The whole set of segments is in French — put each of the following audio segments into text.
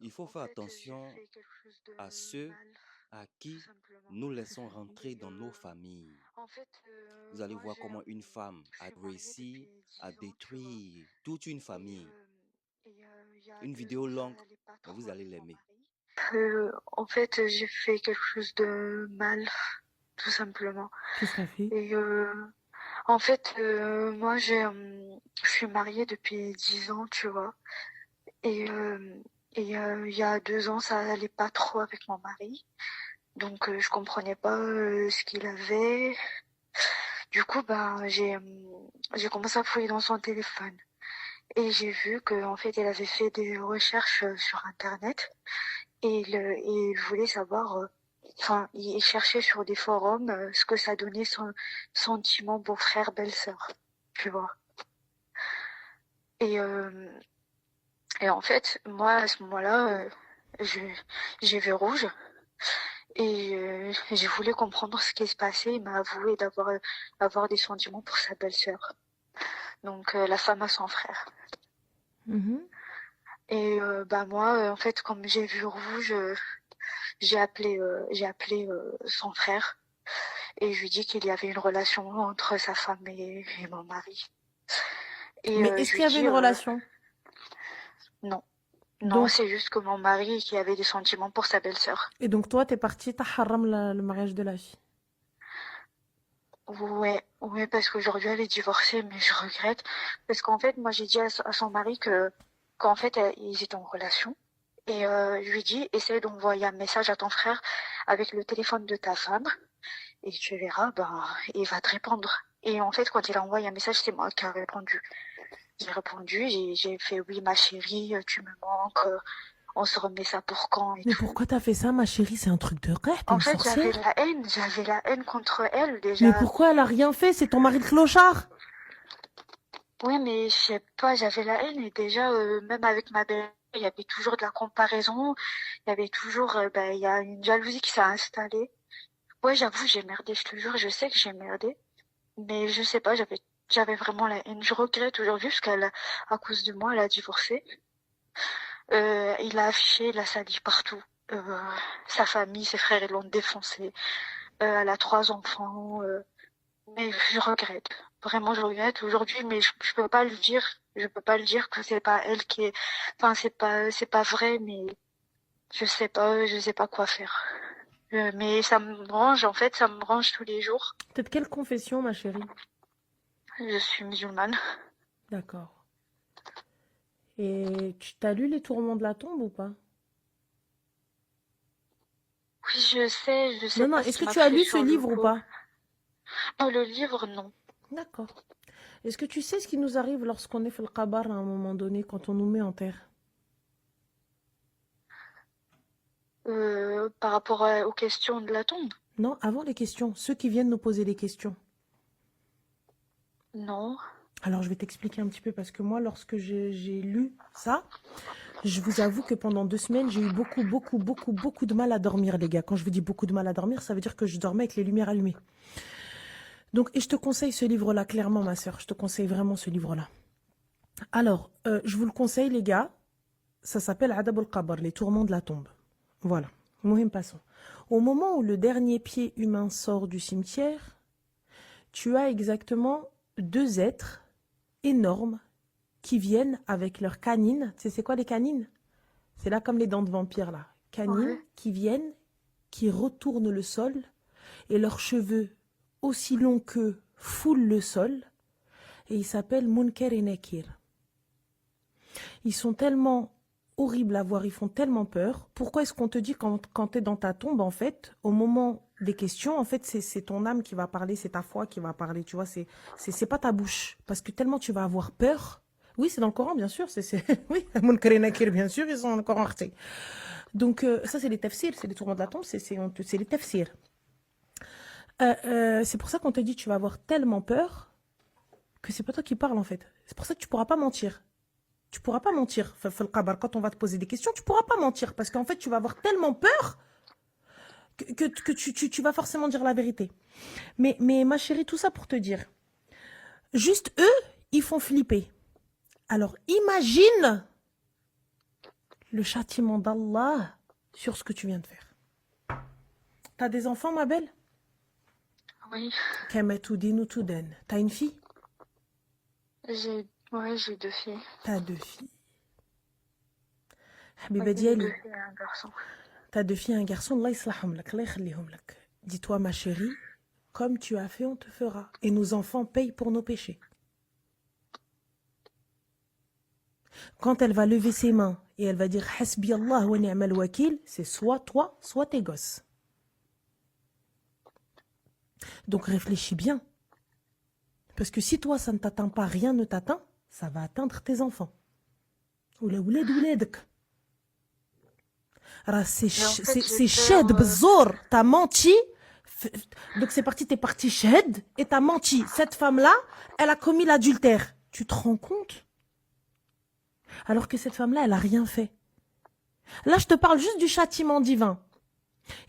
Il faut En faire fait, j'ai attention fait quelque chose à de ceux mal, à tout qui simplement. nous laissons rentrer Et dans nos familles. en fait, Vous allez moi, voir comment une femme je a suis mariée réussi depuis à 10 ans, tu vois. détruire toute une Et, famille. il y a Une 2 ans, vidéo ça longue, allait pas mais trop vous allez avec mon l'aimer. mari. En fait, j'ai fait quelque chose de mal, tout simplement. Qu'est-ce que t'as fait? Et en fait, moi, je suis mariée depuis 10 ans, tu vois. Et, il y a 2 ans, ça allait pas trop avec mon mari. Donc, je comprenais pas ce qu'il avait. Du coup, ben, j'ai commencé à fouiller dans son téléphone. Et j'ai vu qu'en fait, il avait fait des recherches sur Internet. Et il voulait savoir, enfin, il cherchait sur des forums ce que ça donnait son sentiment beau-frère, belle-sœur. Tu vois. Et, en fait, moi, à ce moment-là, j'ai vu rouge. Et j'ai voulu comprendre ce qui se passait. Il m'a avoué avoir des sentiments pour sa belle-sœur. Donc, la femme à son frère. Mhm. Et bah moi, en fait, comme j'ai vu rouge, j'ai appelé son frère et je lui dis qu'il y avait une relation entre sa femme et mon mari. Et Mais est-ce je qu'il lui y avait dis une relation? non, non, Donc, c'est juste que mon mari qui avait des sentiments pour sa belle-sœur. et donc toi, t'es parti, t'as haram le mariage de la fille. Ouais, ouais, parce qu'aujourd'hui elle est divorcée, mais je regrette parce qu'en fait, moi j'ai dit à son mari qu'en fait ils étaient en relation. Et je lui dis, essaye d'envoyer un message à ton frère avec le téléphone de ta femme et tu verras, ben, il va te répondre. Et en fait, quand il a envoyé un message, c'est moi qui ai répondu. J'ai répondu, j'ai fait oui, ma chérie, tu me manques, on se remet ça pour quand et Mais tout. pourquoi t'as fait ça, ma chérie? C'est un truc de rêve, t'es En une fait, sorcière. j'avais la haine contre elle Mais déjà. pourquoi elle a rien fait? C'est ton mari de clochard. Oui, mais je sais pas, j'avais la haine et déjà, même avec ma belle, il y avait toujours de la comparaison, il y avait toujours, ben, il y a une jalousie qui s'est installée. Ouais, j'avoue, j'ai merdé, je te jure, je sais que j'ai merdé. Mais je sais pas, j'avais vraiment la haine. Je regrette aujourd'hui parce à cause de moi, elle a divorcé. Il a affiché, il a sali partout. Sa famille, ses frères, ils l'ont défoncé. Elle a 3 enfants. Mais je regrette. Vraiment, je regrette aujourd'hui, mais je peux pas le dire. Je peux pas le dire que c'est pas elle qui est, enfin, c'est pas vrai, mais je sais pas quoi faire. Mais ça me range, en fait, ça me range tous les jours. T'es de quelle confession, ma chérie? Je suis musulmane. D'accord. Et tu t'as lu Les Tourments de la tombe ou pas? Oui, je sais Non, non, pas ce est-ce qui que m'a tu as pris lu ce sur le livre ou coup. pas? Non, le livre, non. D'accord. Est-ce que tu sais ce qui nous arrive lorsqu'on est fait le qabar à un moment donné, quand on nous met en terre? Par rapport aux questions de la tombe? Non, avant les questions, ceux qui viennent nous poser des questions. Non. Alors, je vais t'expliquer un petit peu parce que moi, lorsque j'ai lu ça, je vous avoue que pendant 2 semaines, j'ai eu beaucoup de mal à dormir, les gars. Quand je vous dis beaucoup de mal à dormir, ça veut dire que je dormais avec les lumières allumées. Donc, et je te conseille ce livre-là, clairement, ma sœur. Je te conseille vraiment ce livre-là. Alors, je vous le conseille, les gars. Ça s'appelle Adab al-Qabr, les tourments de la tombe. Voilà. Mohim, passons. Au moment où le dernier pied humain sort du cimetière, tu as exactement 2 êtres énormes qui viennent avec leurs canines. Tu sais, c'est quoi les canines? C'est là comme les dents de vampire, là. Canines Ouais. qui viennent, qui retournent le sol, et leurs cheveux, aussi longs qu'eux, foulent le sol, et ils s'appellent Munkar et Nakir. Ils sont tellement horribles à voir, ils font tellement peur. Pourquoi est-ce qu'on te dit quand tu es dans ta tombe, en fait, au moment des questions, en fait, c'est ton âme qui va parler, c'est ta foi qui va parler, tu vois, c'est pas ta bouche. Parce que tellement tu vas avoir peur. Oui, c'est dans le Coran, bien sûr. Oui, Munkar et Nakir, bien sûr, ils sont dans le Coran. Donc, ça, c'est les tafsirs, c'est les tourments de la tombe, c'est les tafsirs. C'est pour ça qu'on te dit tu vas avoir tellement peur que c'est pas toi qui parles, en fait. C'est pour ça que tu pourras pas mentir. Tu pourras pas mentir. Quand on va te poser des questions, tu pourras pas mentir. Parce qu'en fait, tu vas avoir tellement peur que tu vas forcément dire la vérité. Mais ma chérie, tout ça pour te dire, juste eux, ils font flipper. Alors imagine le châtiment d'Allah sur ce que tu viens de faire. T'as des enfants, ma belle? Oui, Kama tudinu tudan. T'as une fille? j'ai 2 filles. T'as 2 filles. Habiba Oui, j'ai 2 diali, filles et un garçon. t'as 2 filles et un garçon, Allah yislahum lak, Allah yakhlihoum lak. Dis-toi, ma chérie, comme tu as fait, on te fera. Et nos enfants payent pour nos péchés. Quand elle va lever ses mains et elle va dire Hasbi Allah wa ni'mal wakil, c'est soit toi, soit tes gosses. Donc réfléchis bien. Parce que si toi, ça ne t'atteint pas, rien ne t'atteint, ça va atteindre tes enfants. Ou la ouled ouledek. Mais en fait, C'est j'ai shed peur. bzor, t'as menti. Donc c'est parti, t'es parti shed et t'as menti. Cette femme-là, elle a commis l'adultère. Tu te rends compte? Alors que cette femme-là, elle a rien fait. Là, je te parle juste du châtiment divin.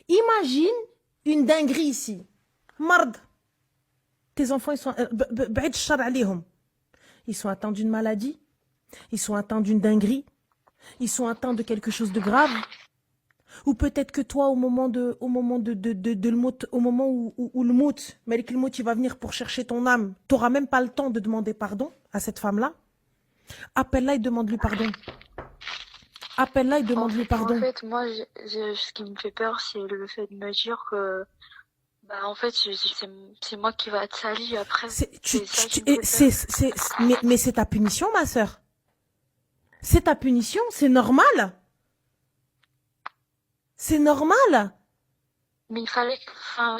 Imagine une dinguerie ici. Mard. Tes enfants, ils sont بعيد الشر عليهم. Ils sont atteints d'une maladie. Ils sont atteints d'une dinguerie. Ils sont atteints de quelque chose de grave. Ou peut-être que toi, au moment où le mout, Malik le mout, il va venir pour chercher ton âme, tu n'auras même pas le temps de demander pardon à cette femme-là. Appelle-la et demande-lui pardon. Appelle-la et demande-lui En pardon. fait, moi, ce qui me fait peur, c'est le fait de me dire que, bah, en fait, c'est moi qui va être salie après. C'est ça qui me fait peur. Mais c'est ta punition, ma sœur. C'est ta punition, c'est normal. C'est normal. Mais il fallait, enfin,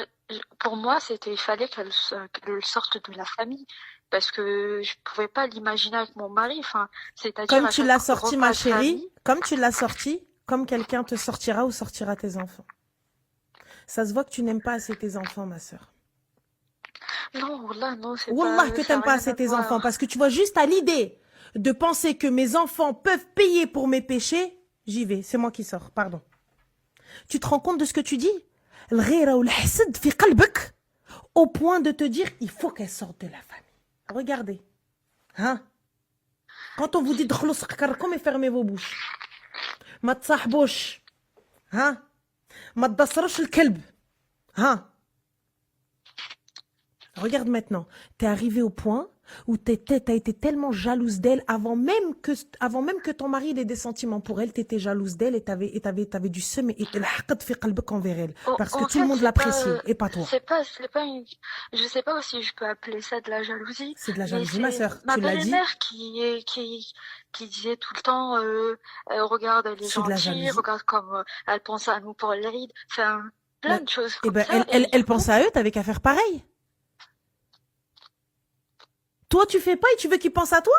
pour moi, il fallait qu'elle sorte de la famille. Parce que je pouvais pas l'imaginer avec mon mari. Enfin, c'est-à-dire Comme à tu chaque l'as sorti, ma repas de chérie, famille. comme tu l'as sorti, comme quelqu'un te sortira ou sortira tes enfants. Ça se voit que tu n'aimes pas assez tes enfants, ma sœur. Non, Wallah, non, c'est Wallah pas, que ça a t'aimes pas rien assez à tes enfants, voir. parce que tu vois juste à l'idée de penser que mes enfants peuvent payer pour mes péchés, j'y vais, c'est moi qui sors, pardon. Tu te rends compte de ce que tu dis? الغيرة والحسد في قلبك, au point de te dire, il faut qu'elle sorte de la famille. Regardez. Hein? Quand on vous dit دخلوا سكركم et fermez vos bouches. ما تصاحبوش. ها؟ ما تدصروش الكلب. ها؟ Regarde maintenant, t'es arrivé au point où t'as été tellement jalouse d'elle avant même que ton mari ait des sentiments pour elle, t'étais jalouse d'elle et t'avais du seum et le haqd fi qalbak envers elle. Parce que En tout le fait, monde l'appréciait et pas toi. c'est pas une, je sais pas si je peux appeler ça de la jalousie, C'est de la mais jalousie, ma c'est sœur. ma Tu l'as dit, belle-mère qui disait tout le temps, regarde, elle est c'est de la gentille, jalousie. regarde comme elle pense à nous pour l'Eid, enfin, plein Ben, de choses eh comme ben, ça. Et elle du coup, pense à eux, t'avais qu'à faire pareil. Toi, tu fais pas et tu veux qu'ils pensent à toi?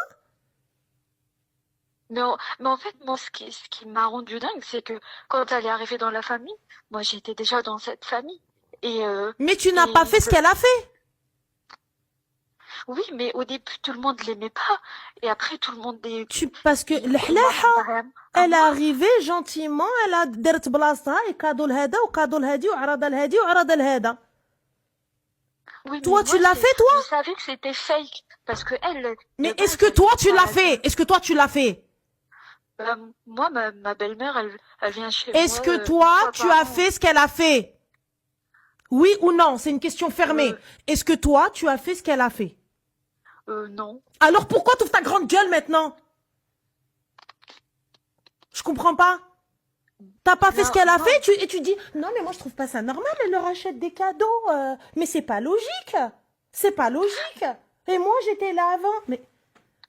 mais en fait, moi, ce qui m'a rendu dingue, c'est que quand elle est arrivée dans la famille, moi, j'étais déjà dans cette famille. Et, Mais tu n'as pas fait ce qu'elle a fait. oui, mais au début, tout le monde l'aimait pas. Et après, tout le monde Parce que الحلاحة, elle est arrivée gentiment, elle a درت بلاصتها et cadeau لهذا وcadeau لهادي وعرض لهادي وعرض لهذا. Oui, Toi, mais tu moi, l'as fait, toi? je savais que c'était fake. Parce que elle, Mais de est-ce base, que elle toi, était tu pas l'as là. fait? Est-ce que toi, tu l'as fait? Moi, ma belle-mère, elle vient chez Est-ce moi que une toi, fois tu par as an. fait ce qu'elle a fait? Oui ou non? C'est une question fermée. Est-ce que toi, tu as fait ce qu'elle a fait? Non. Alors pourquoi tu ouvres ta grande gueule maintenant? Je comprends pas. T'as pas fait ce qu'elle a Non. fait et tu dis non mais moi je trouve pas ça normal, elle leur achète des cadeaux, mais c'est pas logique, c'est pas logique. Et moi j'étais là avant, mais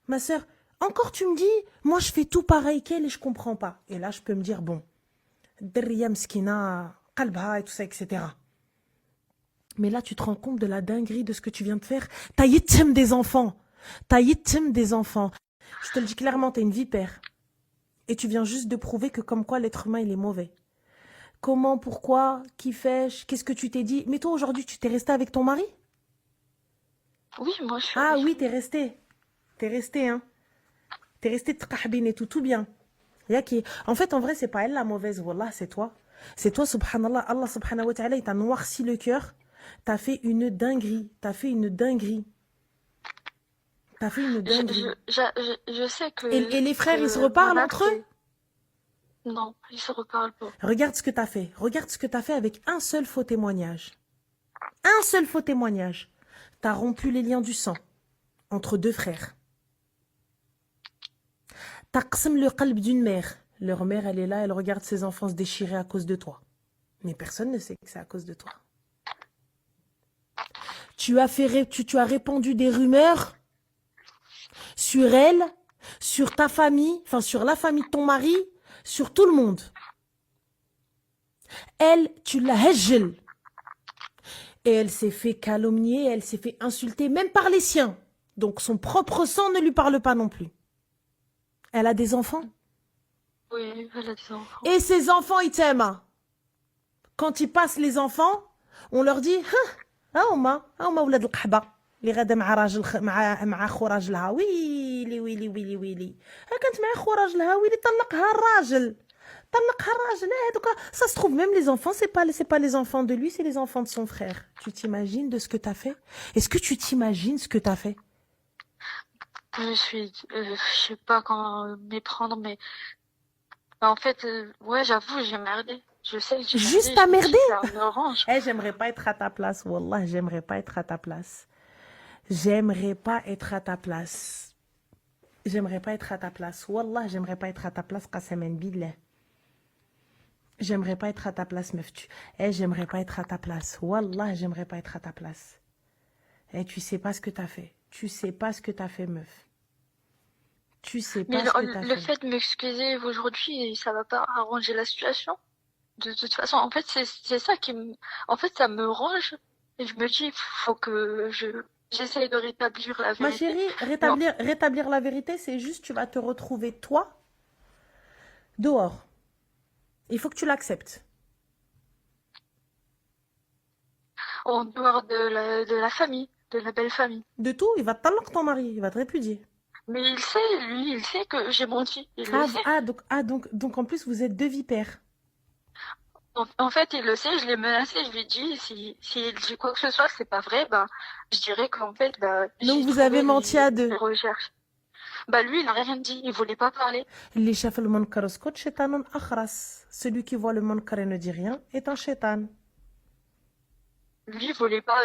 ma sœur, encore tu me dis, moi je fais tout pareil qu'elle et je comprends pas. Et là je peux me dire bon, derrière mskina, qalbha et tout ça etc. Mais là tu te rends compte de la dinguerie de ce que tu viens de faire. T'as yittem des enfants, t'as yittem des enfants. Je te le dis clairement, t'es une vipère. Et tu viens juste de prouver que comme quoi l'être humain, il est mauvais. Comment, pourquoi, qui fais-je, qu'est-ce que tu t'es dit? Mais toi, aujourd'hui, tu t'es resté avec ton mari? Oui, moi, je suis Ah avec oui, lui. t'es resté. T'es resté, hein. T'es resté tqahbin et tout bien. Yaki. En fait, en vrai, c'est pas elle la mauvaise, wallah, c'est toi. C'est toi, subhanallah, Allah subhanahu wa ta'ala, il t'a noirci le cœur. T'as fait une dinguerie. T'as fait une dinguerie. T'as fait une dinguerie. Je sais que... Et les frères, ils se que reparlent mon entre acte eux? Non, ils se reparlent pas. Regarde ce que tu as fait. Regarde ce que tu as fait avec un seul faux témoignage. Un seul faux témoignage. Tu as rompu les liens du sang entre deux frères. Tu as qsam le qalb d'une mère. Leur mère, elle est là, elle regarde ses enfants se déchirer à cause de toi. Mais personne ne sait que c'est à cause de toi. Tu as répandu des rumeurs sur elle, sur ta famille, enfin sur la famille de ton mari, sur tout le monde. Elle, tu l'as hajjel. Et elle s'est fait calomnier, elle s'est fait insulter, même par les siens. Donc son propre sang ne lui parle pas non plus. Elle a des enfants. Oui, elle a des enfants. Et ses enfants, ils t'aiment. Quand ils passent les enfants, on leur dit هما ولاد القحبة اللي غادا مع راجل مع خو راجلها ويلي ويلي ويلي ويلي ها كانت مع خو راجلها ويلي طلقها الراجل هذوك ça se trouve même les enfants c'est pas les enfants de lui, c'est les enfants de son frère. Tu t'imagines de ce que t'as fait? Est-ce que tu t'imagines ce que t'as fait? Je sais pas comment m'y prendre, mais en fait, ouais, j'avoue, j'ai merdé. Je sais que j'ai merdé. Juste à merder? Ça me range. J'aimerais pas être à ta place, wallah, j'aimerais pas être à ta place. J'aimerais pas être à ta place. J'aimerais pas être à ta place. Wallah, j'aimerais pas être à ta place, qasaman billah. J'aimerais pas être à ta place, meuf. J'aimerais pas être à ta place. Wallah, j'aimerais pas être à ta place. Tu sais pas ce que t'as fait. Tu sais pas ce que t'as fait, meuf. Tu sais pas Mais ce que t'as le fait. fait de m'excuser aujourd'hui, ça va pas arranger la situation. De toute façon, en fait, c'est ça qui me... En fait, ça me range. Et je me dis, faut que j'essaye de rétablir la vérité. Ma chérie, rétablir la vérité, c'est juste tu vas te retrouver, toi, dehors. Il faut que tu l'acceptes. En dehors de la famille, de la belle famille. De tout, il va te talak ton mari, il va te répudier. Mais il sait, lui, il sait que j'ai menti. Il le sait. Donc en plus, vous êtes deux vipères. En fait, il le sait, je l'ai menacé, je lui ai dit, si il dit quoi que ce soit, c'est pas vrai, bah, je dirais qu'en fait, bah, donc vous avez menti à deux. Recherches. Bah, lui, il n'a rien dit, il voulait pas parler. Celui qui voit le munkar et ne dit rien est un shaitan. Lui, il voulait pas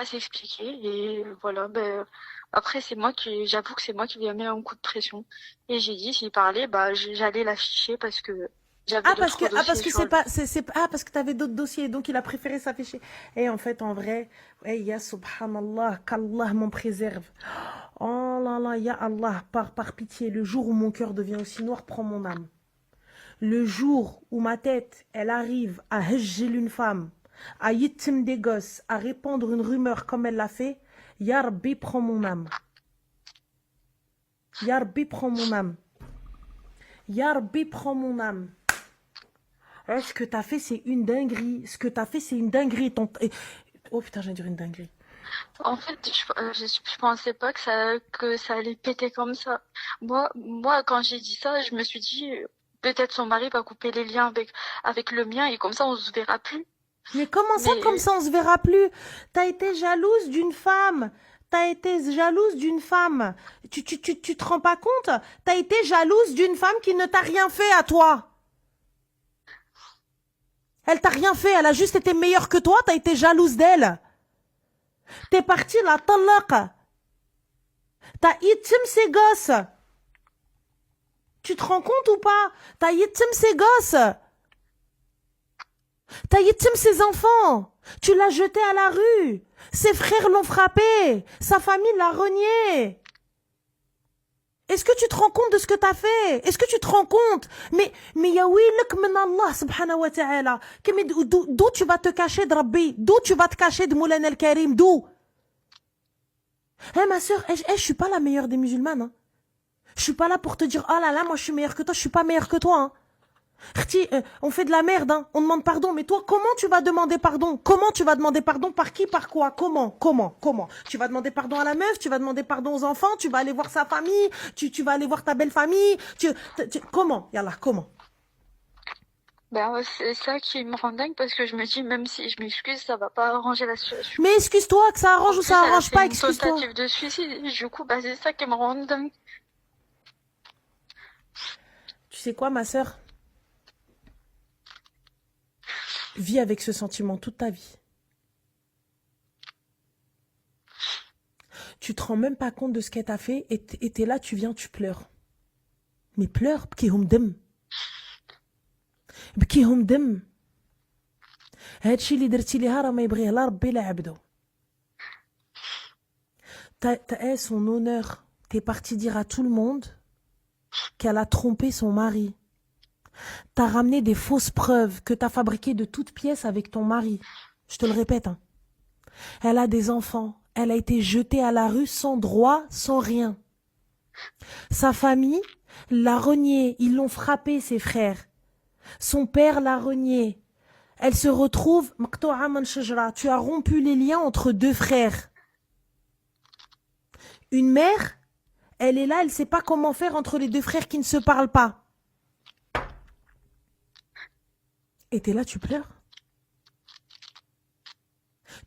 s'expliquer, et voilà, ben, après, j'avoue que c'est moi qui lui ai mis un coup de pression. Et j'ai dit, s'il parlait, bah, j'allais l'afficher parce que, parce que t'avais d'autres dossiers, donc il a préféré s'afficher. Et en fait, en vrai, ya subhanallah, qu'Allah m'en préserve. Oh là là, ya Allah, par pitié, le jour où mon cœur devient aussi noir, prends mon âme. Le jour où ma tête, elle arrive à hajjil une femme, à yittim des gosses, à répandre une rumeur comme elle l'a fait, ya Rabbi, prends mon âme. Ya Rabbi, prends mon âme. Ya Rabbi, prends mon âme. Ce que t'as fait, c'est une dinguerie. Ce que t'as fait, c'est une dinguerie. Oh putain, j'ai dit une dinguerie. En fait, je pensais pas que ça allait péter comme ça. Moi, quand j'ai dit ça, je me suis dit, peut-être son mari va couper les liens avec le mien et comme ça, on se verra plus. Mais comment ça, comme ça, on se verra plus? T'as été jalouse d'une femme. Tu te rends pas compte? T'as été jalouse d'une femme qui ne t'a rien fait à toi. Elle t'a rien fait, elle a juste été meilleure que toi, t'as été jalouse d'elle. T'es partie la talaq. T'as yittim ses gosses. Tu te rends compte ou pas? T'as yittim ses gosses. T'as yittim ses enfants. Tu l'as jeté à la rue. Ses frères l'ont frappé. Sa famille l'a renié. Est-ce que tu te rends compte de ce que tu as fait? Est-ce que tu te rends compte? Mais ya wilak min Allah subhanahu wa ta'ala. D'où tu vas te cacher de Rabbi? D'où tu vas te cacher de Moulana al-Karim? D'où? Ma soeur, je suis pas la meilleure des musulmanes. Hein. Je suis pas là pour te dire, oh là là, moi je suis meilleure que toi. Je suis pas meilleure que toi. Hein. On fait de la merde, hein. On demande pardon. Mais toi, comment tu vas demander pardon? Comment tu vas demander pardon? Par qui? Par quoi? Comment? Tu vas demander pardon à la meuf? Tu vas demander pardon aux enfants? Tu vas aller voir sa famille? Tu vas aller voir ta belle famille? Comment? Yallah, comment? Ben, c'est ça qui me rend dingue parce que je me dis, même si je m'excuse, ça va pas arranger la situation. Mais excuse-toi, que ça arrange ou ça arrange pas, excuse-toi. C'est une tentative de suicide. Du coup, bah, c'est ça qui me rend dingue. Tu sais quoi, ma soeur? vis avec ce sentiment toute ta vie. Tu te rends même pas compte de ce qu'elle t'a fait et t'es là, tu viens, tu pleures. Mais pleure, bkihum dem. Bkihum dem. هادشي اللي درتي ليها راه ما يبغيه لا ربي لا عبدو. T'as son honneur. T'es parti dire à tout le monde qu'elle a trompé son mari. T'as ramené des fausses preuves que t'as fabriquées de toutes pièces avec ton mari. Je te le répète. Hein. Elle a des enfants. Elle a été jetée à la rue sans droit, sans rien. Sa famille l'a reniée. Ils l'ont frappée, ses frères. Son père l'a reniée. Elle se retrouve... Tu as rompu les liens entre deux frères. Une mère, elle est là, elle ne sait pas comment faire entre les deux frères qui ne se parlent pas. Et t'es là, tu pleures.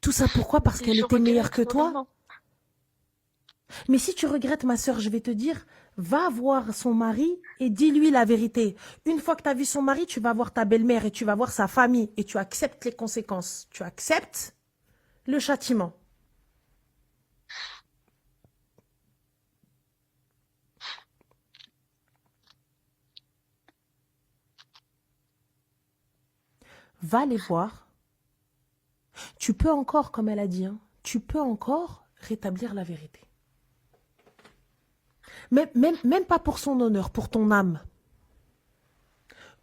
Tout ça pourquoi? Parce qu'elle était meilleure que toi? Mais si tu regrettes, ma sœur, je vais te dire, va voir son mari et dis-lui la vérité. Une fois que tu as vu son mari, tu vas voir ta belle-mère et tu vas voir sa famille et tu acceptes les conséquences. Tu acceptes le châtiment. Va les voir. Tu peux encore, comme elle a dit, hein, tu peux encore rétablir la vérité. Même pas pour son honneur, pour ton âme.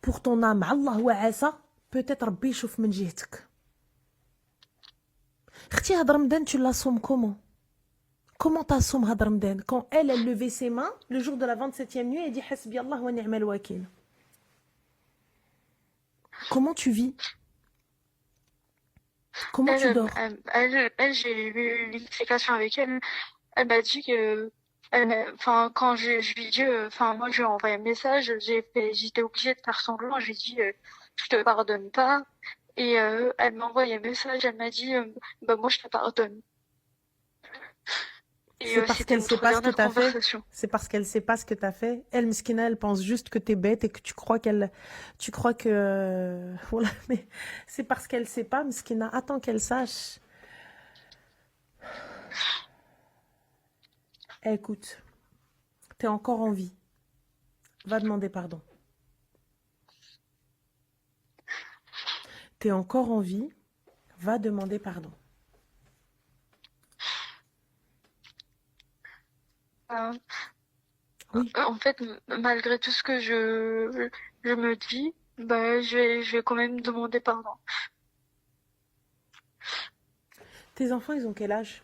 Pour ton âme. Allah wa asa, peut-être Rabbi chouf min jihtek. Khti had Ramadan, tu l'assommes comment? Comment t'assommes had Ramadan? Quand elle levait ses mains, le jour de la 27e nuit, elle dit Hasbi Allah wa ni'mal wakil. Comment tu vis? Comment tu dors? J'ai eu une explication avec elle. Elle m'a dit que, quand je lui ai dit, moi, je lui ai envoyé un message, j'étais obligée de faire semblant, je lui ai dit, je te pardonne pas. Et elle m'a envoyé un message, elle m'a dit, moi, je te pardonne. C'est parce qu'elle sait pas ce que t'as fait. C'est parce qu'elle sait pas ce que t'as fait. Elle, Mskina, elle pense juste que t'es bête et que tu crois que, voilà, mais c'est parce qu'elle sait pas, Mskina. Attends qu'elle sache. Écoute, t'es encore en vie. Va demander pardon. T'es encore en vie. Va demander pardon. Oui. En fait, malgré tout ce que je me dis, je vais quand même demander pardon. Tes enfants, ils ont quel âge?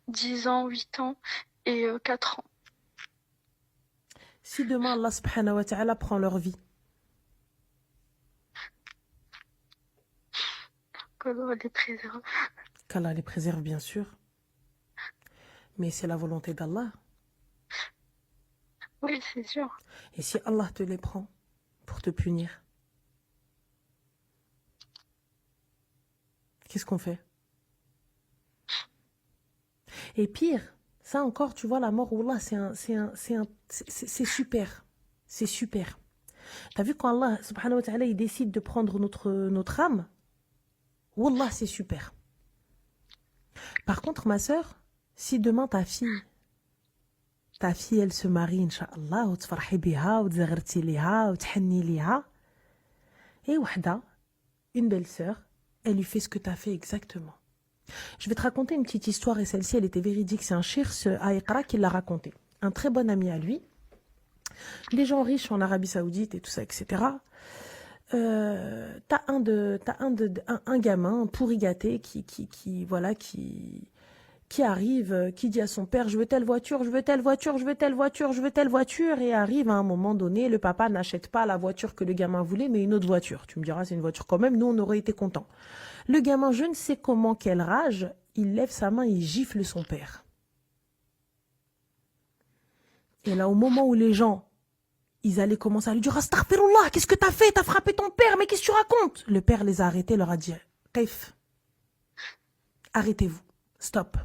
10 ans, 8 ans et 4 ans. Si demain Allah subhanahu wa ta'ala prend leur vie, qu'Allah les préserve. Qu'Allah les préserve, bien sûr. Mais c'est la volonté d'Allah. Oui, c'est sûr. Et si Allah te les prend pour te punir, qu'est-ce qu'on fait? Et pire, ça encore, tu vois, la mort, Wallah, c'est super. C'est super. T'as vu quand Allah, subhanahu wa ta'ala, il décide de prendre notre âme? Wallah, c'est super. Par contre, ma sœur, si demain ta fille, elle se marie, Inch'Allah, ou tfarhi biha, ou tzagarti liha, ou thanni liha, et wahda, une belle sœur, elle lui fait ce que tu as fait exactement. Je vais te raconter une petite histoire, et celle-ci, elle était véridique. C'est un chirs à Iqra qui l'a raconté. Un très bon ami à lui, des gens riches en Arabie Saoudite et tout ça, etc. T'as un gamin pourri gâté qui arrive, qui dit à son père, je veux telle voiture, je veux telle voiture, je veux telle voiture, je veux telle voiture, et arrive à un moment donné, le papa n'achète pas la voiture que le gamin voulait, mais une autre voiture. Tu me diras, c'est une voiture quand même, nous on aurait été contents. Le gamin, je ne sais comment, quelle rage, il lève sa main, il gifle son père. Et là, au moment où les gens, ils allaient commencer à lui dire, Astaghfirullah, qu'est-ce que t'as fait? T'as frappé ton père, mais qu'est-ce que tu racontes? Le père les a arrêtés, leur a dit, Kaif, arrêtez-vous, stop.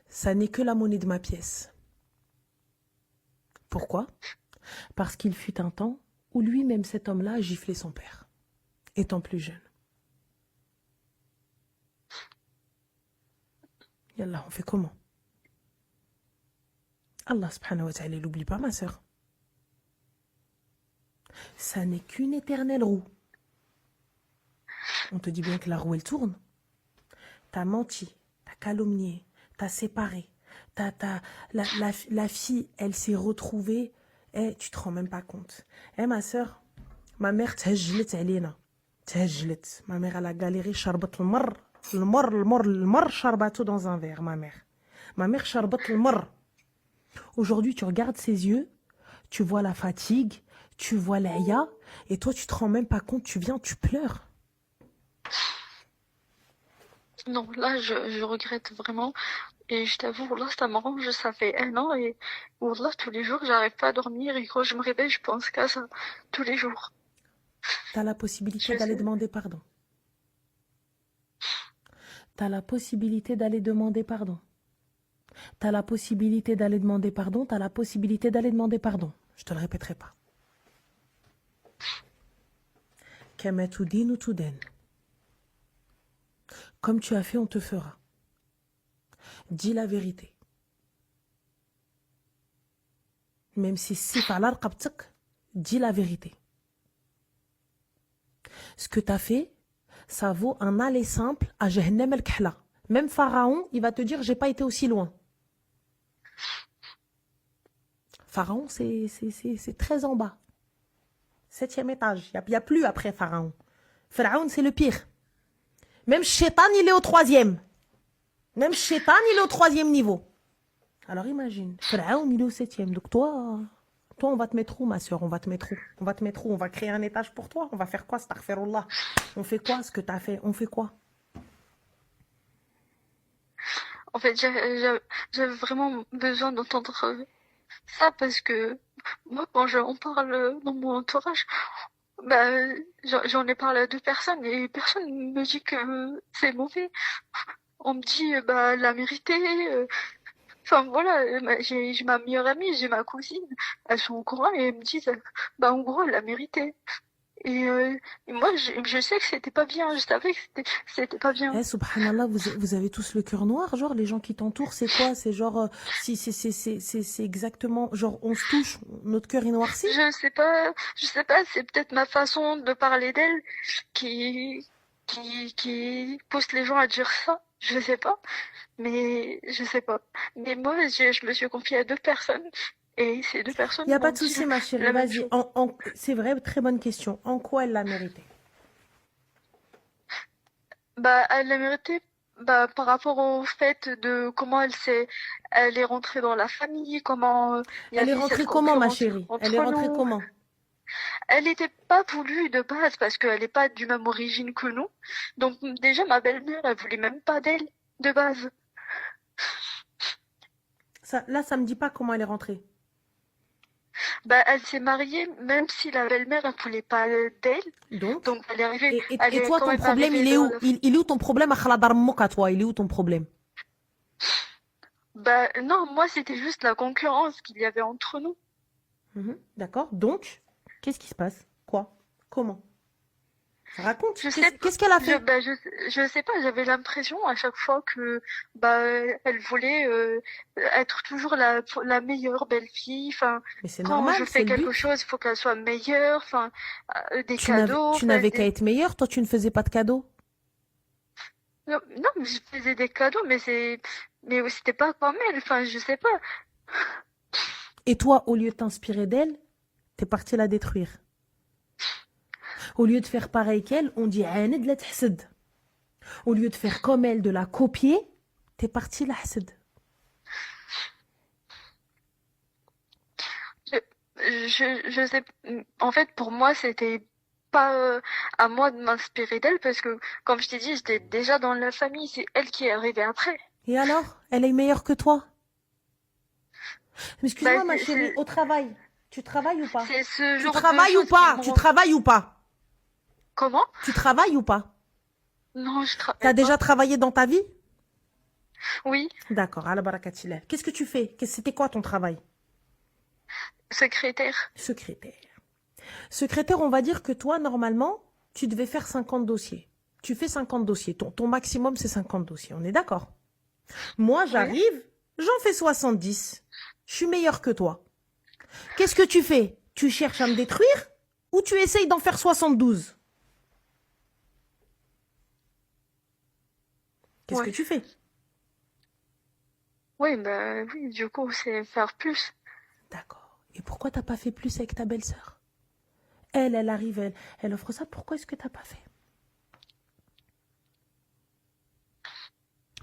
Ça n'est que la monnaie de ma pièce. Pourquoi? Parce qu'il fut un temps où lui-même, cet homme-là, a giflé son père, étant plus jeune. Yallah, on fait comment? Allah subhanahu wa ta'ala, il n'oublie pas, ma sœur. Ça n'est qu'une éternelle roue. On te dit bien que la roue, elle tourne. T'as menti, t'as calomnié, t'as séparé. La fille, elle s'est retrouvée. Eh, tu te rends même pas compte. Eh, ma sœur, ma mère, تهجلت علينا. تهجلت. Ma mère, elle a galéré, شربت المر شربته dans un verre, ma mère. Ma mère, شربت المر. Aujourd'hui, tu regardes ses yeux, tu vois la fatigue, tu vois l'aya, et toi, tu te rends même pas compte, tu viens, tu pleures. Non, là, je regrette vraiment. Et je t'avoue, là, ça m'arrange, ça fait 1 an et là, tous les jours, j'arrive pas à dormir et quand je me réveille, je pense qu'à ça, tous les jours. Tu as la possibilité Je d'aller sais. demander pardon. Tu as la possibilité d'aller demander pardon. Tu as la possibilité d'aller demander pardon, tu as la possibilité d'aller demander pardon. Je te le répéterai pas. Kama tudinu tudan. Comme tu as fait, on te fera. Dis la vérité. Même si c'est fa'ala rqabtak, dis la vérité. Ce que tu as fait, ça vaut un aller simple à Jahannam al-Kahla. Même Pharaon, il va te dire, j'ai pas été aussi loin. Pharaon, c'est très en bas. 7e étage. Il n'y a plus après Pharaon. Pharaon, c'est le pire. Même Shaitan, il est au 3e. Même Shaitan, il est au 3e niveau. Alors imagine, Pharaon, il est au 7e. Donc toi, on va te mettre où, ma soeur? On va te mettre où? On va te mettre où? On va créer un étage pour toi? On va faire quoi, astaghfirullah? On fait quoi, ce que tu as fait? On fait quoi? En fait, j'avais vraiment besoin d'entendre ça parce que moi, quand on parle dans mon entourage, bah, j'en ai parlé à 2 personnes et personne me dit que c'est mauvais. On me dit, bah, la mérité. Enfin voilà, j'ai ma meilleure amie, j'ai ma cousine, elles sont au courant et elles me disent, bah en gros, elle a mérité. Et moi, je sais que c'était pas bien, je savais que c'était pas bien. Eh, subhanallah, vous avez tous le cœur noir, genre les gens qui t'entourent, c'est quoi? C'est genre, si c'est exactement, genre on se touche, notre cœur est noirci? Je sais pas, c'est peut-être ma façon de parler d'elle qui, qui pousse les gens à dire ça, je sais pas, mais je sais pas. Mais moi, je me suis confiée à 2 personnes et ces 2 personnes Il n'y a m'ont pas de dit souci, ma chérie, la même vas-y. chose. C'est vrai, très bonne question. En quoi elle l'a mérité? Bah, elle l'a mérité, bah, par rapport au fait de comment elle est rentrée dans la famille, comment il y Elle est avait cette rentrée comment, ma concurrence chérie? Elle est entre rentrée nous. comment? Elle n'était pas voulue de base parce qu'elle n'est pas du même origine que nous. Donc déjà, ma belle-mère, elle voulait même pas d'elle de base. Là, ça me dit pas comment elle est rentrée. Bah, elle s'est mariée même si la belle-mère, elle voulait pas d'elle. Donc, Donc elle est arrivée, et elle est toi, quand ton même problème, il arrivée est dans où? la... Il est où ton problème à Khaladar Mouk, toi? Il est où ton problème? Bah non, moi c'était juste la concurrence qu'il y avait entre nous. D'accord. Donc, qu'est-ce qui se passe? Quoi? Comment? Raconte. Je sais pas. Qu'est-ce qu'elle a fait? Je sais pas, j'avais l'impression à chaque fois que bah elle voulait être toujours la meilleure belle-fille. Enfin, Mais c'est quand normal, je c'est fais le quelque but. chose, il faut qu'elle soit meilleure. Enfin, des cadeaux. Tu Enfin, n'avais qu'à être meilleure, toi tu ne faisais pas de cadeaux. non, non, mais je faisais des cadeaux, mais c'était pas comme elle. Enfin, je sais pas. Et toi, au lieu de t'inspirer d'elle, t'es parti la détruire. Au lieu de faire pareil qu'elle, on dit Anid la tahsed. Au lieu de faire comme elle, de la copier, t'es parti la hased. Je sais. En fait, pour moi, c'était pas à moi de m'inspirer d'elle parce que, comme je t'ai dit, j'étais déjà dans la famille. C'est elle qui est arrivée après. Et alors? Elle est meilleure que toi? Mais Bah, excuse-moi, ma chérie, au travail, tu travailles ou pas? c'est ce Tu genre de travailles ou choses qui pas? Tu m'ont... travailles ou pas? Comment? Tu travailles ou pas? Non, je T'as travaille déjà pas. travaillé dans ta vie? Oui, D'accord, ala barakatillah. Qu'est-ce que tu fais? C'était quoi ton travail? secrétaire. Secrétaire. Secrétaire, on va dire que toi, normalement, tu devais faire 50 dossiers. Tu fais 50 dossiers. Ton maximum, c'est 50 dossiers. On est d'accord? Moi, j'arrive, j'en fais 70. Je suis meilleure que toi. Qu'est-ce que tu fais? Tu cherches à me détruire ou tu essayes d'en faire 72? Qu'est-ce que tu fais? Oui, oui, du coup, c'est faire plus. D'accord. Et pourquoi t'as pas fait plus avec ta belle-sœur? Elle arrive, elle offre ça. Pourquoi est-ce que t'as pas fait?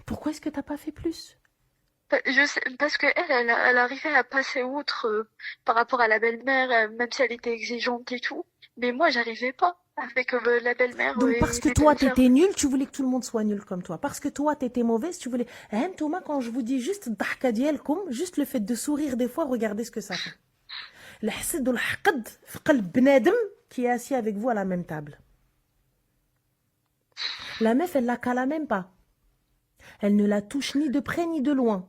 Pourquoi est-ce que t'as pas fait plus? Je sais, parce que elle arrivait à passer outre par rapport à la belle-mère, même si elle était exigeante et tout. Mais moi, j'arrivais pas avec la belle-mère Donc parce et que les toi belles-sœurs. t'étais nul, tu voulais que tout le monde soit nul comme toi. Parce que toi t'étais mauvaise, tu voulais. Hein, Thomas, quand je vous dis juste ضحكة ديالكم, juste le fait de sourire des fois, regardez ce que ça fait. الحسد والحقد في قلب بنادم qui est assis avec vous à la même table. La meuf, elle la cala même pas. Elle ne la touche ni de près ni de loin.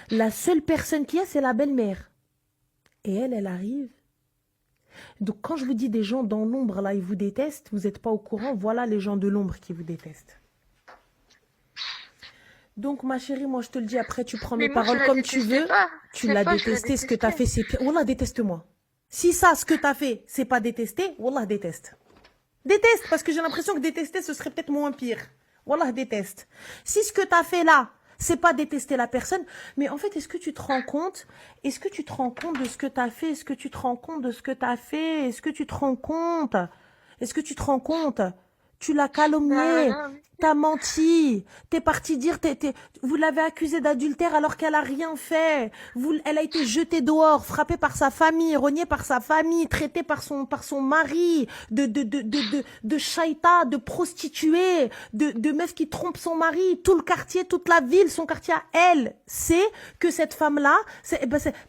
La seule personne qui a, c'est la belle-mère. Et elle arrive. Donc quand je vous dis des gens dans l'ombre, là, ils vous détestent, vous n'êtes pas au courant, voilà les gens de l'ombre qui vous détestent. Donc ma chérie, moi je te le dis, après tu prends Mais mes moi, je paroles la comme tu détestais veux. pas. Tu C'est l'as pas, je la détesté, ce que tu as détestais. fait, c'est pire. Wallah, déteste-moi. Si ça, ce que tu as fait, c'est pas détester, Wallah, déteste. Déteste, parce que j'ai l'impression que détester, ce serait peut-être moins pire. Wallah, déteste. Si ce que tu as fait là, c'est pas détester la personne, mais en fait, est-ce que tu te rends compte? Est-ce que tu te rends compte de ce que tu as fait? Est-ce que tu te rends compte de ce que tu as fait? Est-ce que tu te rends compte? Est-ce que tu te rends compte? Tu l'as calomnié, Là, t'as menti, t'es parti dire, vous l'avez accusée d'adultère alors qu'elle a rien fait. Elle a été jetée dehors, frappée par sa famille, rognée par sa famille, traitée par son mari, de chaïta, de prostituée, de meuf qui trompe son mari. Tout le quartier, toute la ville, son quartier à elle, sait que cette femme-là,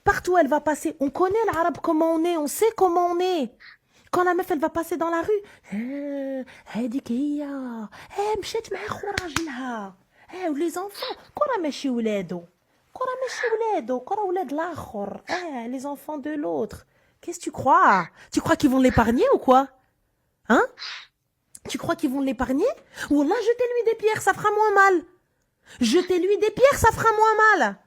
partout où elle va passer. On connaît l'arabe comment on est, on sait comment on est. Quand la meuf, elle va passer dans la rue, هذيك هي مشات مع خو راجلها ولي enfants كرة ماشي ولادو كرة ولاد الآخر les enfants de l'autre. Qu'est-ce que tu crois? Tu crois qu'ils vont l'épargner ou quoi? Hein? Tu crois qu'ils vont l'épargner? Wallah, jetez-lui des pierres, ça fera moins mal. Jetez-lui des pierres, ça fera moins mal.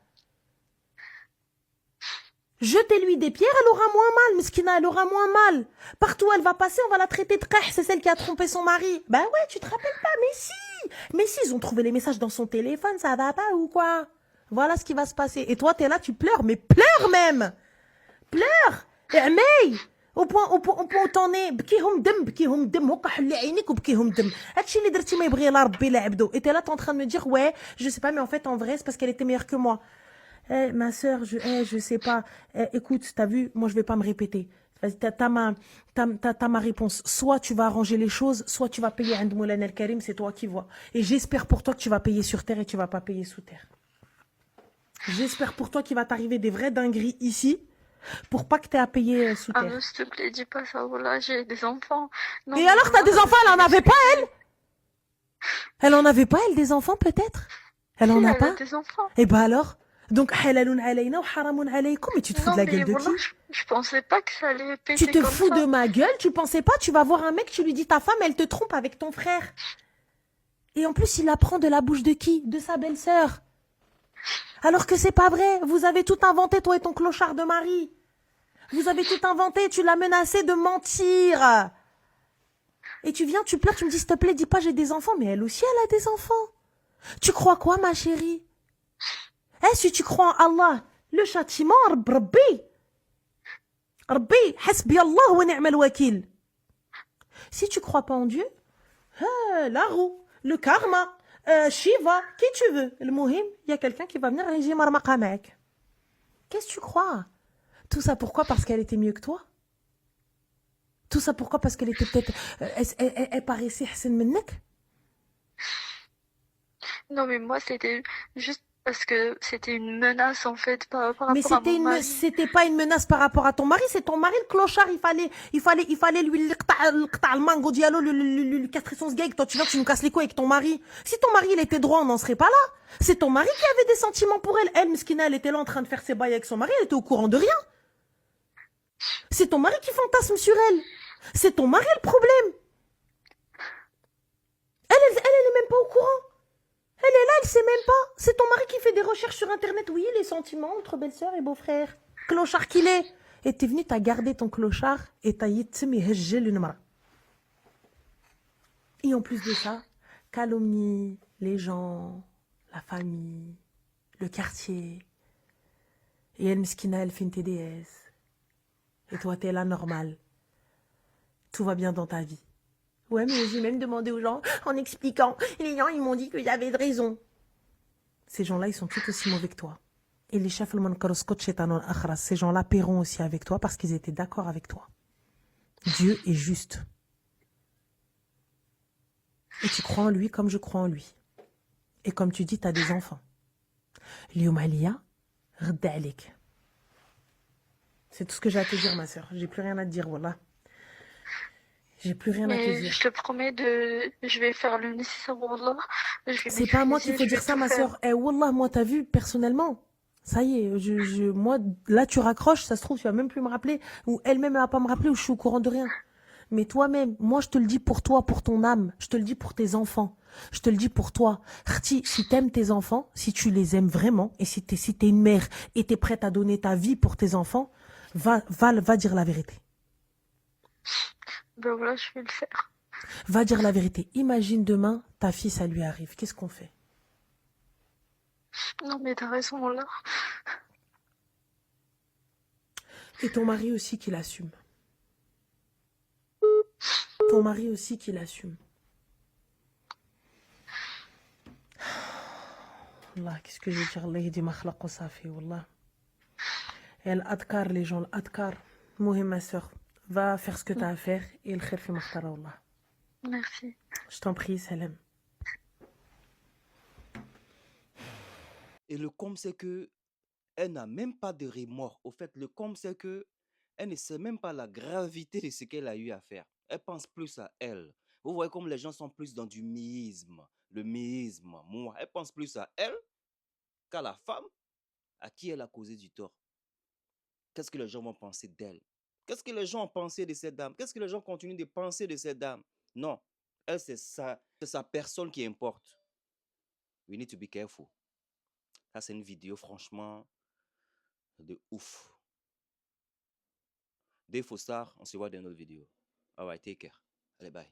Jetez-lui des pierres, elle aura moins mal. Miskina, elle aura moins mal. Partout où elle va passer, on va la traiter de qah, c'est celle qui a trompé son mari. Ben ouais, tu te rappelles pas, mais si. Mais si, ils ont trouvé les messages dans son téléphone, ça va pas ou quoi? Voilà ce qui va se passer. Et toi, t'es là, tu pleures, mais pleure même. Pleure. Mais au point où t'en es. بكيهم دم هكا حلي عينيك وبكيهم دم. هادشي اللي درتي ما يبغي لا ربي لا عبدو. Et t'es là, t'es en train de me dire, ouais, je sais pas, mais en fait, en vrai, c'est parce qu'elle était meilleure que moi. Ma soeur, je sais pas. Écoute, t'as vu, moi je vais pas me répéter. Vas-y, t'as ma réponse. Soit tu vas arranger les choses, soit tu vas payer un Moulin El Karim, c'est toi qui vois. Et j'espère pour toi que tu vas payer sur terre et tu vas pas payer sous terre. J'espère pour toi qu'il va t'arriver des vraies dingueries ici, pour pas que t'aies à payer sous ah terre. non, s'il te plaît, dis pas ça. Voilà, j'ai des enfants. Non, Et mais alors, t'as voilà, des enfants, elle en avait pas, elle? Elle en avait pas, elle, des enfants, peut-être? Elle si, en a elle a pas? des enfants. Et bah alors? Donc, halaloun alayna ou haramoun alaykoum, mais tu te fous de Non, la mais gueule de voilà, qui? je pensais pas que ça allait péter Tu te comme fous ça. de ma gueule, tu pensais pas, tu vas voir un mec, tu lui dis ta femme, elle te trompe avec ton frère. Et en plus, il apprend de la bouche de qui? De sa belle-sœur. Alors que c'est pas vrai, vous avez tout inventé, toi et ton clochard de mari. Vous avez tout inventé, tu l'as menacé de mentir. Et tu viens, tu pleures, tu me dis s'il te plaît, dis pas j'ai des enfants, mais elle aussi, elle a des enfants. Tu crois quoi, ma chérie? Si tu crois en Allah, le châtiment, Rabbi, hasbi Allah wa ni'mal wakil. Si tu crois pas en Dieu, la roue, le karma, Shiva, qui tu veux. Le muhim, il y a quelqu'un qui va venir et j'ai marmaqa mec. Qu'est-ce que tu crois? Tout ça pourquoi? Parce qu'elle était mieux que toi? Tout ça pourquoi? Parce qu'elle était peut-être... elle paraissait Hassan minnek? Non, mais moi, c'était juste parce que c'était une menace, en fait, par rapport Mais à mon mari. c'était pas une menace par rapport à ton mari, c'est ton mari le clochard, il fallait lui le mango dialo, lui castrer son sgeg. Toi, tu viens, tu nous casses les couilles avec ton mari. Si ton mari, il était droit, on n'en serait pas là. C'est ton mari qui avait des sentiments pour elle. Elle, Meskina, elle était là en train de faire ses bails avec son mari, elle était au courant de rien. C'est ton mari qui fantasme sur elle. C'est ton mari le problème. Elle est même pas au courant. Elle est là, elle sait même pas. C'est ton mari qui fait des recherches sur Internet. Oui, les sentiments entre belle-sœur et beau-frère. Clochard qu'il est. Et t'es venu, t'as gardé ton clochard et t'as yitsimi hejjel une mara. Et en plus de ça, calomnie, les gens, la famille, le quartier. Et elle, miskina, elle fait une TDS. Et toi, t'es là, normal. Tout va bien dans ta vie. Ouais, mais j'ai même demandé aux gens, en expliquant. Et les gens, ils m'ont dit que j'avais de raison. Ces gens-là, ils sont tout aussi mauvais que toi. Et les chefs, ces gens-là paieront aussi avec toi parce qu'ils étaient d'accord avec toi. Dieu est juste. Et tu crois en lui comme je crois en lui. Et comme tu dis, tu as des enfants. اليوم عليا غدا عليك. C'est tout ce que j'ai à te dire, ma soeur. J'ai plus rien à te dire, voilà. J'ai plus rien à te Mais dire. je te promets je vais faire le nécessaire, Wallah. Je vais C'est pas à moi qu'il m'excuser, faut je dire vais ça, tout ma faire. soeur. Eh, wallah, moi, t'as vu, personnellement. Ça y est, moi, là, tu raccroches, ça se trouve, tu vas même plus me rappeler. Ou elle-même, elle va pas me rappeler, ou je suis au courant de rien. Mais toi-même, moi, je te le dis pour toi, pour ton âme. Je te le dis pour tes enfants. Je te le dis pour toi. Khti, si t'aimes tes enfants, si tu les aimes vraiment, et si t'es une mère et t'es prête à donner ta vie pour tes enfants, va dire la vérité. Ben voilà, je vais le faire. Va dire la vérité. Imagine demain, ta fille, ça lui arrive. Qu'est-ce qu'on fait? Non, mais t'as raison, Wallah. Et ton mari aussi qui l'assume. Ton mari aussi qui l'assume. Allah, qu'est-ce que je veux dire? Allah yahdi ma khalaq wa safi, wallah. Et l'adkar, les gens, l'adkar. Mohim, ma soeur, va faire ce que tu as à faire et le khir fi makhtara, wallah. Merci. Je t'en prie, salam. Et le comble, c'est que elle n'a même pas de remords. Au fait, le comble, c'est que elle ne sait même pas la gravité de ce qu'elle a eu à faire. Elle pense plus à elle. Vous voyez comme les gens sont plus dans du méisme. Le méisme, moi. Elle pense plus à elle qu'à la femme à qui elle a causé du tort. Qu'est-ce que les gens vont penser d'elle? Qu'est-ce que les gens ont pensé de cette dame? Qu'est-ce que les gens continuent de penser de cette dame? Non. Elle, c'est sa personne qui importe. We need to be careful. Ça, c'est une vidéo, franchement, de ouf. Des Fossard, on se voit dans notre vidéo. All right, take care. Allez, bye.